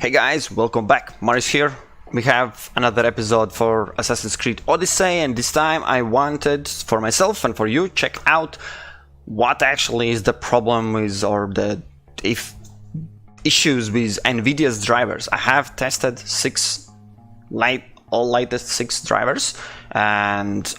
Hey guys, welcome back. Maris here. We have another episode for Assassin's Creed Odyssey, and this time I wanted for myself and for you check out what actually is the problem with or the issues with nVidia's drivers. I have tested all latest 6 drivers, and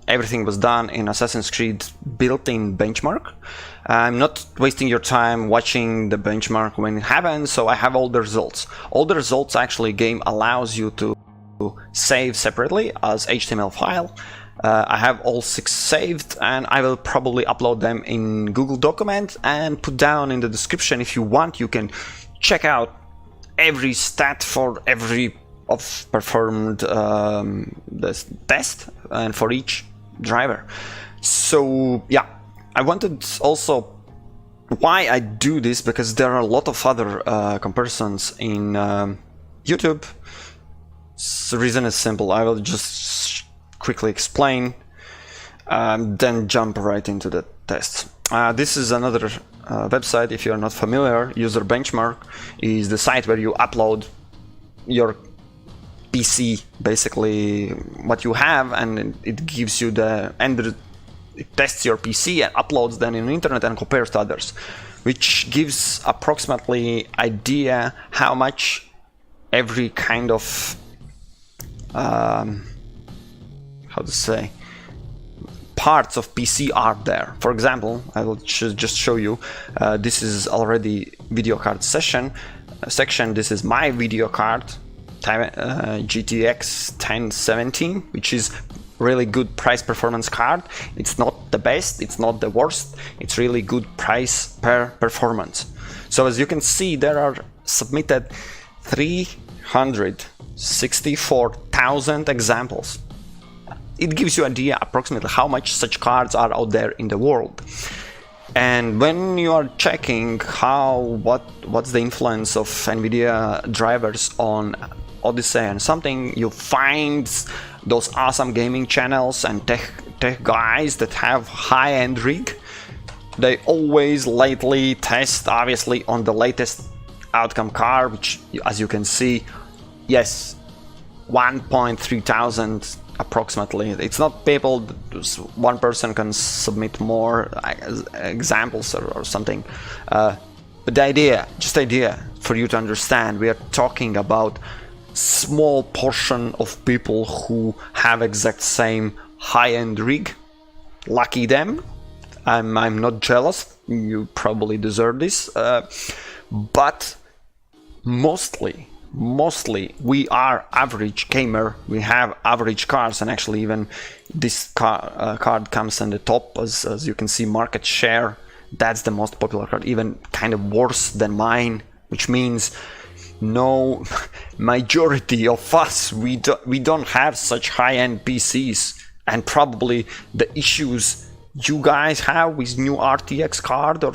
everything was done in Assassin's Creed built-in benchmark. I'm not wasting your time watching the benchmark when it happens, so I have all the results. All the results actually game allows you to save separately as HTML file. I have all 6 saved, and I will probably upload them in Google document and put down in the description. If you want, you can check out every stat for every of performed the test and for each driver. So yeah, I wanted also why I do this, because there are a lot of other comparisons in YouTube. So the reason is simple. I will just quickly explain, then jump right into the tests. This is another website. If you are not familiar, User Benchmark is the site where you upload your PC, basically what you have, and it gives you it tests your PC and uploads them in the internet and compares to others, which gives approximately idea how much every kind of parts of PC are there. For example, I will just show you. This is already video card section. This is my video card. GTX 1017, which is really good price performance card. It's not the best, it's not the worst, it's really good price per performance. So as you can see, there are submitted 364,000 examples. It gives you an idea approximately how much such cards are out there in the world. And when you are checking what's the influence of nVidia drivers on Odyssey and something, you find those awesome gaming channels and tech guys that have high-end rig. They always lately test obviously on the latest outcome card, which as you can see, yes, 1.3 thousand approximately. It's not people, one person can submit more examples or something, but the idea for you to understand, we are talking about small portion of people who have exact same high-end rig. Lucky them. I'm not jealous, you probably deserve this, but mostly we are average gamer, we have average cars, and actually even this card comes on the top, as you can see, market share. That's the most popular card, even kind of worse than mine, which means no majority of us, we don't have such high-end PCs, and probably the issues you guys have with new RTX card or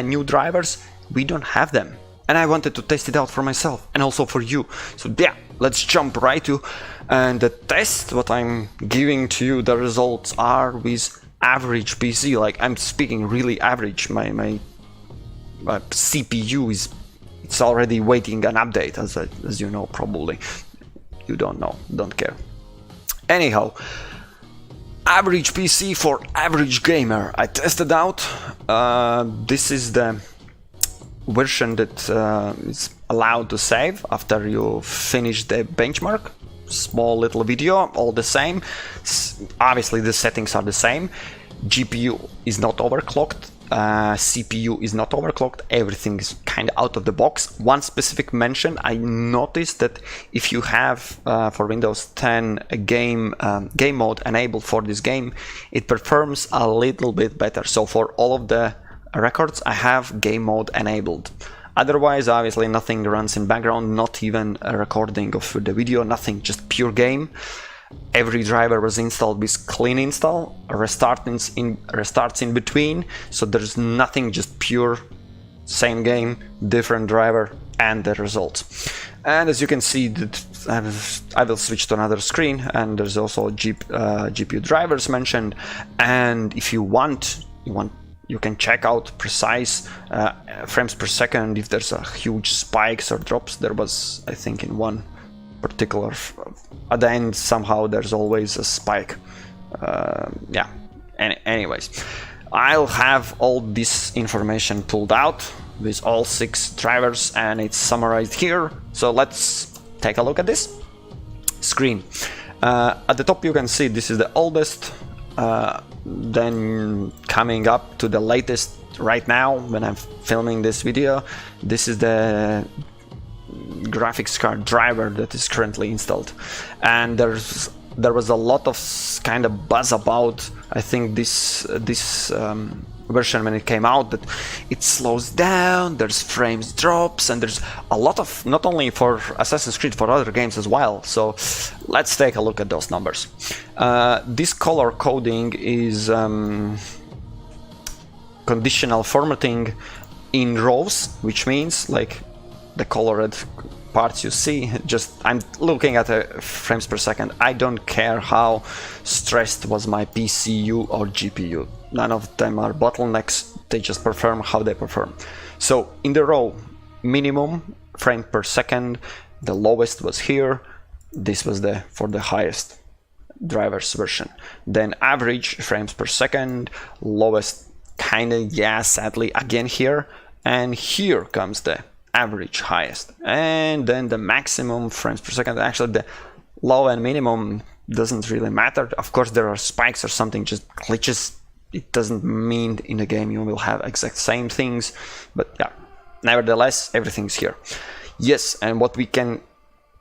new drivers, we don't have them. And I wanted to test it out for myself and also for you. So yeah, let's jump right to and the test. What I'm giving to you, the results are with average PC. Like, I'm speaking really average. My CPU it's already waiting an update, as you know. Probably you don't know, don't care. Anyhow, average PC for average gamer. I tested out. This is the version that is allowed to save after you finish the benchmark. Small little video, all the same. Obviously the settings are the same. GPU is not overclocked, CPU is not overclocked, everything is kind of out of the box. One specific mention, I noticed that if you have for Windows 10 a game mode enabled for this game, it performs a little bit better. So for all of the records I have game mode enabled. Otherwise, obviously nothing runs in background, not even a recording of the video, nothing, just pure game. Every driver was installed with clean install, restarts in between, so there's nothing, just pure same game, different driver, and the results. And as you can see, I will switch to another screen, and there's also GPU drivers mentioned. And if you want you can check out precise frames per second if there's a huge spikes or drops. There was, I think, in one particular at the end somehow there's always a spike. Yeah. Anyways, I'll have all this information pulled out with all 6 drivers, and it's summarized here. So let's take a look at this screen. At the top you can see this is the oldest, then coming up to the latest right now when I'm filming this video. This is the graphics card driver that is currently installed, and there was a lot of kind of buzz about, I think, this version when it came out, that it slows down, there's frames drops, and there's a lot of, not only for Assassin's Creed, for other games as well. So let's take a look at those numbers. This color coding is conditional formatting in rows, which means like the colored parts you see, just I'm looking at frames per second. I don't care how stressed was my PCU or GPU. None of them are bottlenecks, they just perform how they perform. So in the row, minimum frame per second, the lowest was here, this was for the highest driver's version. Then average frames per second, lowest kinda, yeah, sadly again here, and here comes the average highest, and then the maximum frames per second. Actually the low and minimum doesn't really matter. Of course there are spikes or something, just glitches. It doesn't mean in the game you will have exact same things, but yeah, nevertheless everything's here. Yes, and what we can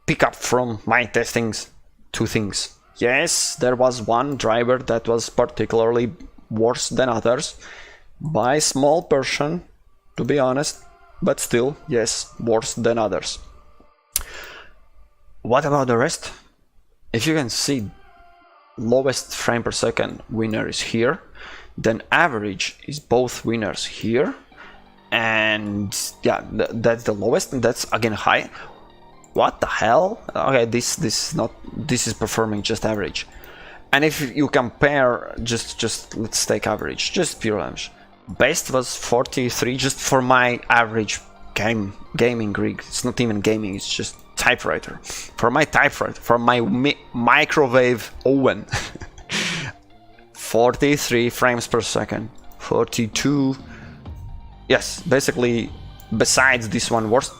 pick up from my testings, 2 things. Yes, there was one driver that was particularly worse than others by a small portion, to be honest, but still, yes, worse than others. What about the rest? If you can see, lowest frame per second winner is here, then average is both winners here, and yeah, that's the lowest, and that's again high. What the hell? Okay, this is performing just average. And if you compare, just let's take average, just pure average. Best was 43, just for my average gaming rig. It's not even gaming, it's just typewriter. For my typewriter, for my microwave oven. 43 frames per second, 42. Yes, basically, besides this one worst,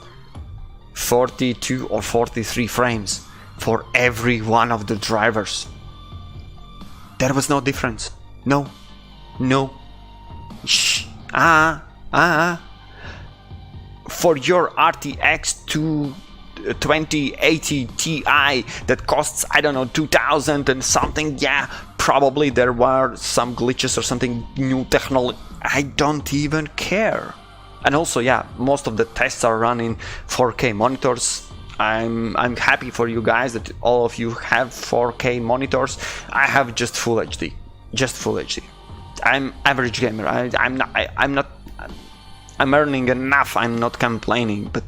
42 or 43 frames for every one of the drivers. There was no difference. No. Shh. For your RTX 2080 Ti that costs, I don't know, 2000 and something, yeah, probably there were some glitches or something, new technology. I don't even care. And also, yeah, most of the tests are running 4K monitors. I'm happy for you guys that all of you have 4K monitors. I have just full HD. I'm average gamer. I'm earning enough. I'm not complaining, but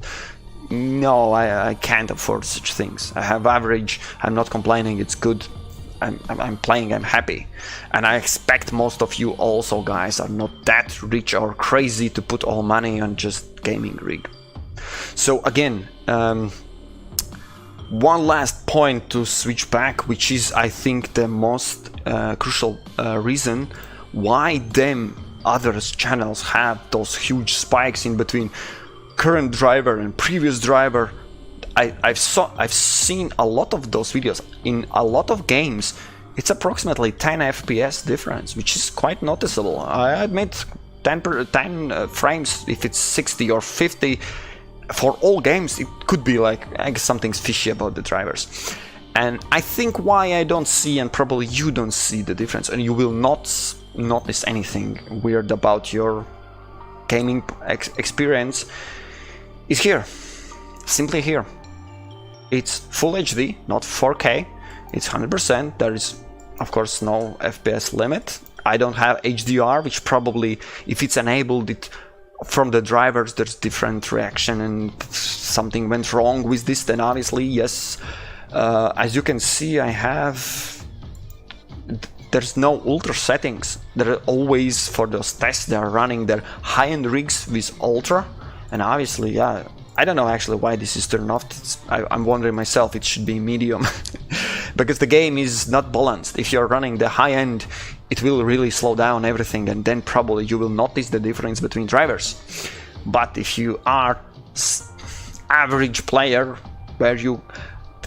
no, I can't afford such things. I have average. I'm not complaining. It's good. I'm playing. I'm happy, and I expect most of you also, guys, are not that rich or crazy to put all money on just gaming rig. So again, one last point to switch back, which is, I think, the most crucial reason why them others channels have those huge spikes in between current driver and previous driver. I've seen a lot of those videos in a lot of games. It's approximately 10 FPS difference, which is quite noticeable. I admit 10 frames, if it's 60 or 50 for all games, it could be like, I guess something's fishy about the drivers. And I think why I don't see, and probably you don't see the difference, and you will not notice anything weird about your gaming experience, is here. Simply here. It's full HD, not 4K. It's 100%. There is, of course, no FPS limit. I don't have HDR, which probably, if it's enabled, it from the drivers, there's different reaction, and something went wrong with this, then obviously, yes. As you can see, I have there's no ultra settings. They're always, for those tests, they're running their high-end rigs with ultra, and obviously, yeah, I don't know actually why this is turned off. I'm wondering myself, it should be medium. Because the game is not balanced. If you're running the high end, it will really slow down everything, and then probably you will notice the difference between drivers. But if you are average player, where you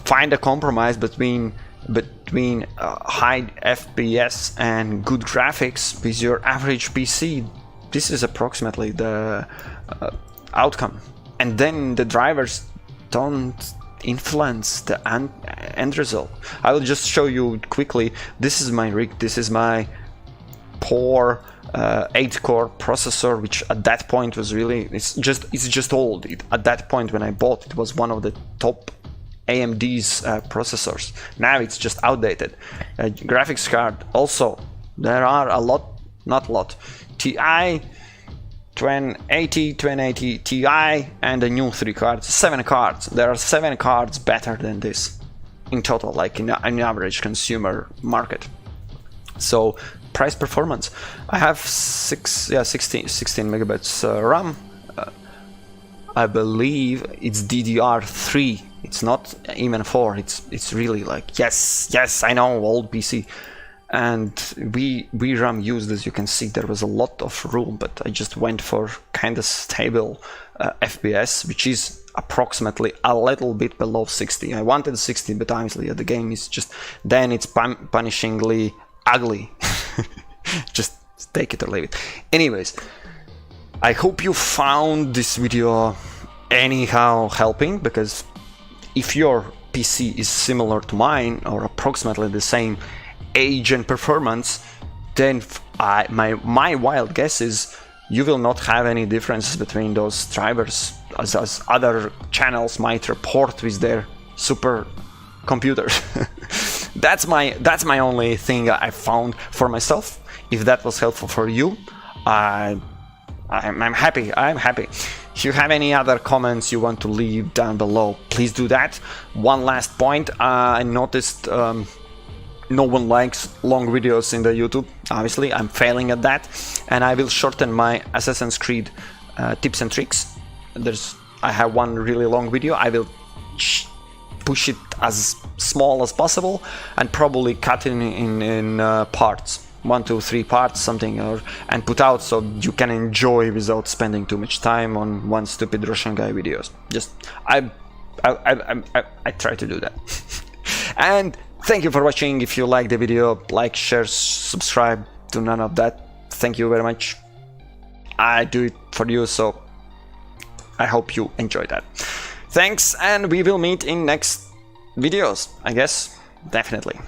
find a compromise between high FPS and good graphics with your average PC, this is approximately the outcome. And then the drivers don't influence the end result. I will just show you quickly. This is my rig. This is my poor 8-core processor, which at that point was really, it's just old. At that point when I bought it, was one of the top AMD's processors. Now it's just outdated. Graphics card also, there are a lot, not a lot. TI 2080 Ti, and the new 3 cards, 7 cards. There are 7 cards better than this in total, like in an average consumer market. So price performance, I have 16 megabits RAM. I believe it's DDR3. It's not even 4. It's really like, yes, I know, old PC. And VRAM used, as you can see, there was a lot of room, but I just went for kind of stable FPS, which is approximately a little bit below 60. I wanted 60, but honestly, the game is just, then it's punishingly ugly. Just take it or leave it. Anyways, I hope you found this video anyhow helping, because if your PC is similar to mine or approximately the same age and performance, then my wild guess is you will not have any differences between those drivers as other channels might report with their super computers. That's my only thing I found for myself. If that was helpful for you, I'm happy. If you have any other comments you want to leave down below, please do that. One last point, I noticed no one likes long videos in the YouTube. Obviously, I'm failing at that, and I will shorten my Assassin's Creed tips and tricks. I have one really long video. I will push it as small as possible and probably cut it in parts, 1, 2, 3 parts, something, and put out so you can enjoy without spending too much time on one stupid Russian guy videos. Just I try to do that. And thank you for watching. If you like the video, like, share, subscribe, do none of that. Thank you very much. I do it for you, so I hope you enjoy that. Thanks, and we will meet in next videos, I guess. Definitely.